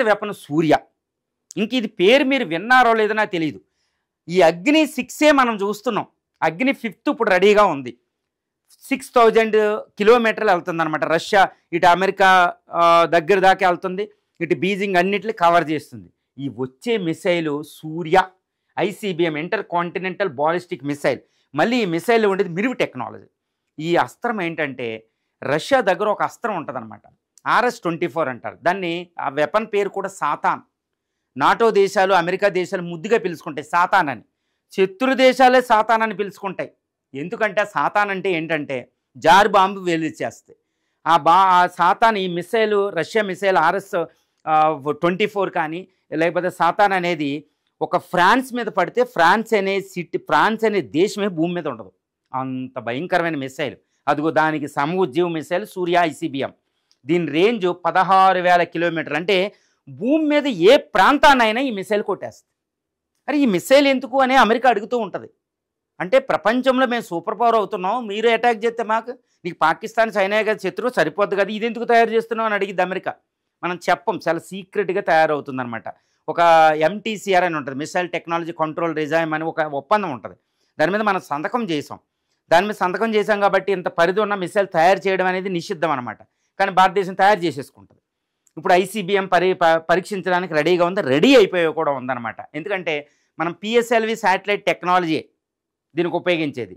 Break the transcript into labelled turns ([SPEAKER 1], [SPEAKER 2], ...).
[SPEAKER 1] Weapon సూర్య. ఇంక ఇది పేరు మీరు విన్నారో లేదో నాకు తెలీదు. ఈ అగ్ని 6 మనం చూస్తున్నాం. అగ్ని 5th ఇప్పుడు రెడీగా ఉంది. 6000 కిలోమీటర్లు వెళ్తుందనమాట. రష్యా ఇటు అమెరికా దగ్గర దాకా వెళ్తుంది, ఇటు బీజింగ్ అన్నిటిని కవర్ చేస్తుంది. ఈ వచ్చే మిసైలు సూర్య ICBM inter continental ballistic missile. మళ్ళీ ఈ మిసైల్లో ఉండేది మిరుగు టెక్నాలజీ. ఈ అస్త్రం ఏంటంటే రష్యా దగ్గర ఒక అస్త్రం ఉంటుందన్నమాట, RS-24 అంటారు దాన్ని. ఆ వెపన్ పేరు కూడా సాతాన్. నాటో దేశాలు అమెరికా దేశాలు ముద్దుగా పిలుచుకుంటాయి సాతాన్ అని. శత్రు దేశాలే సాతాన్ అని పిలుచుకుంటాయి. ఎందుకంటే సాతాన్ అంటే ఏంటంటే జార్ బాంబు వెలిచేస్తాయి. ఆ సాతాన్ ఈ మిసైలు రష్యా మిసైల్ RS-24 కానీ లేకపోతే సాతాన్ అనేది ఒక ఫ్రాన్స్ మీద పడితే ఫ్రాన్స్ అనే దేశమే భూమి మీద ఉండదు. అంత భయంకరమైన మిసైల్. అదిగో దానికి సమఉజ్జీవ మిసైల్ సూర్య ICBM. దీని రేంజ్ 16,000 కిలోమీటర్లు. అంటే భూమి మీద ఏ ప్రాంతాన్నైనా ఈ మిసైల్ కొట్టేస్తుంది. అరే ఈ మిసైల్ ఎందుకు అని అమెరికా అడుగుతూ ఉంటుంది. అంటే ప్రపంచంలో మేము సూపర్ పవర్ అవుతున్నాం, మీరు అటాక్ చేస్తే నీకు పాకిస్తాన్ చైనా కదా శత్రువు, సరిపోద్ది కదా, ఇది ఎందుకు తయారు చేస్తున్నావు అని అడిగింది అమెరికా. మనం చెప్పం, చాలా సీక్రెట్గా తయారవుతుందన్నమాట. ఒక MTCR అని ఉంటుంది, మిసైల్ టెక్నాలజీ కంట్రోల్ రిజైమ్ అని ఒక ఒప్పందం ఉంటుంది. దాని మీద మనం సంతకం చేసాం. కాబట్టి ఇంత పరిధి ఉన్న మిసైల్ తయారు చేయడం అనేది నిషిద్ధం అనమాట. కానీ భారతదేశం తయారు చేసేసుకుంటుంది. ఇప్పుడు ICBM పరీక్షించడానికి రెడీగా ఉంది, రెడీ అయిపోయి కూడా ఉందన్నమాట. ఎందుకంటే మనం PSLV శాటిలైట్ టెక్నాలజీ దీనికి ఉపయోగించేది.